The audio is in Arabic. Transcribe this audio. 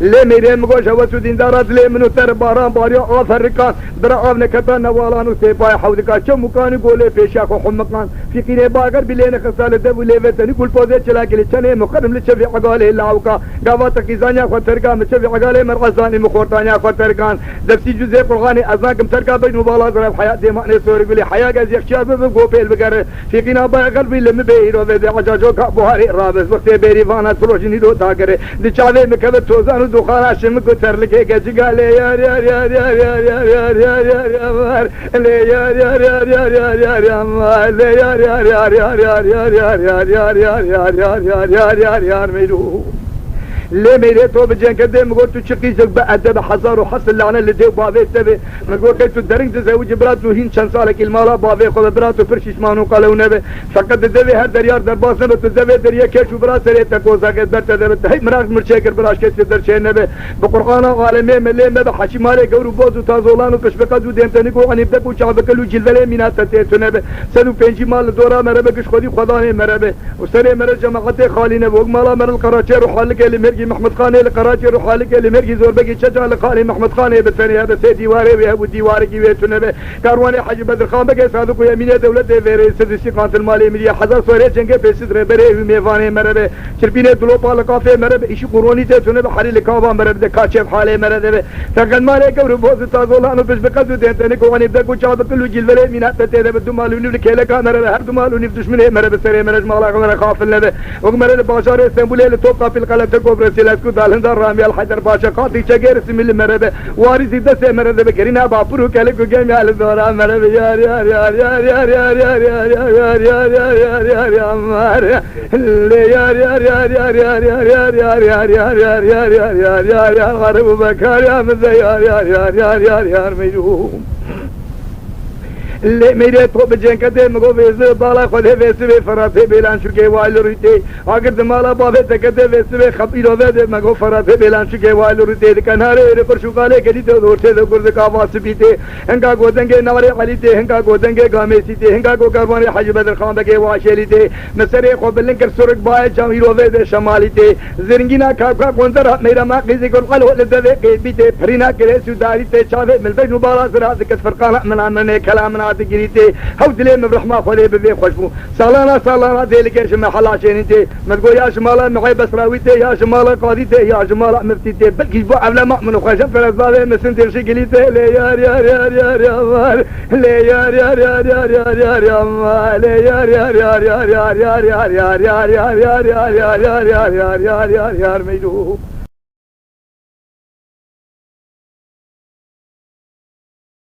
لي ميري مگوش وسو دیندارات لي منو تر باران باريا آفرکان برا آب نکتا نوالانو سيپای حولکا چه مکانی گوله پیشا خو حمقان في قيني باقر بلين خصال دبو ليفتني كل بوزي چلاكي لچنه مقدم لچفي عقاله اللاوكا قاواتا قيزانيا خو ترقا مچفي عقاله مرغزاني مخورتانيا خو ترقان دفتي جزء قرغاني ازناكم ترقا بين مبالا ضرب حياة ديماني سوري قولي حياة قازي اخشاب بقوبيل بقر في قينا باقر بلين بيهيرو بيدي عجاجو كابوهاري رابس وقت بيري فانا تروجني دو تاكري دي چاوه مكبت توزانو دخانا شمكو ترلكي كجي قالي يار يار يار يار يار يار يار يار يار لي يار يار يار يار يار يار يار لي يار يار يار يار يار يار يار يار يار يار يار يار يار يار يار ميلو ليه ميري تو بجين كده مقول تو تشقيزك بأدب حزار وحصل لعنة اللي ديو بابي تبي مقول كي تدرين تزوج براتو هين شان سالك المالا بابي خذ براتو فرشيش مانو قالوا نبي فقد دبي هالدريار درباس نبي تدبي دريا كيش وبراس ريت كوزا قدر تدبي هي مراك مرشاكر براش كيش تدر شيء نبي بقرآن عالمي ملي نبي حشي مالي قورو بوزو تازولانو كش بقدو ديمتنكو عني بدكو شعب كلو جلدلي مينات تيتو نبي سلو بينجي مال دورا مربي كش خدي خداني مربي وسري مرج جماعتي خالي نبي ومالا مر القراچي وحالك اللي مرجي محمد خان القراچي روح حالك اللي مرجي زور بقي شجع لقالي محمد خان بالثانية بس ديواري ويهبو ديواري كي ويتنبه كارواني حاج بدر خان بقي صادق يمينية دولة فيري سدسي قانت المالي مليا حزار سوري جنگه بسدر بري ميفاني مربه شربينه دلوبا لقافه مربه ايشي قروني تنبه حري لقابا مربه كاشف حالي مربه فقد مالي كبر بوز تازولانو بش بقدو دينتني كواني بدكو شعب كلو جلولي مينات تتيده بدو مالوني لكيلكا مربه هر دو مالوني بدشمنه مربه سري مرج مالا غمرا خاف اللبه وغمرا باشار اسطنبولي لتوقع في القلب تكو برسيلاسكو دالندار رامي الحجر باشا قاطي شجير اسم اللي مربه وارثي دسه مربه كرينا بابرو كلكو جميع الدورا مربه يا يا يا يا يا يا يا يا يا يا يا يا يا يا مار يا يا يا يا يا يا يا يا يا يا يا يا يا يا يا يا غرب بكار يا مزي يا يا يا يا يا يا ميجوم اللي ميري تو بجين كده مگو ويز بالا خده ويسوي فراتي بيلان شوكي وايل ريتي اگر دمالا بابه تكده ويسوي خبيرو وده مگو فراتي بيلان شوكي وايل ريتي كناره ري پر شوكاله كدي تو دورته دو گرد کا واسبيته هنگا گودنگه نواري عليته هنگا گودنگه گاميسيته هنگا گو كرباني حاج بدر خان بگه واشليته مسري خو بلنكر سرق باي جاميرو وده شماليته زرنگينا كاكا كونزر ميرا ما قيزي قل قلو لده قيبيته فرينا كره سوداريته چاوه ملبج مبارا زرا ذكر فرقان من كلامنا تجريتي هود لي من رحمة خلي ببي خوشبو سالانا ذلك يا شمال حلاشين انت ما تقول يا شمال معي بسراويتي يا شمال قاضيتي يا شمال مفتيتي بلكي بو عبلا مؤمن وخشب في الأسباب مسنت الشقليتي لي يا يا يا يا يا مال لي يا يا يا يا يا يا يا مال لي يا يا يا يا يا يا يا يا يا يا يا يا يا يا يا يا يا يا يا ميدو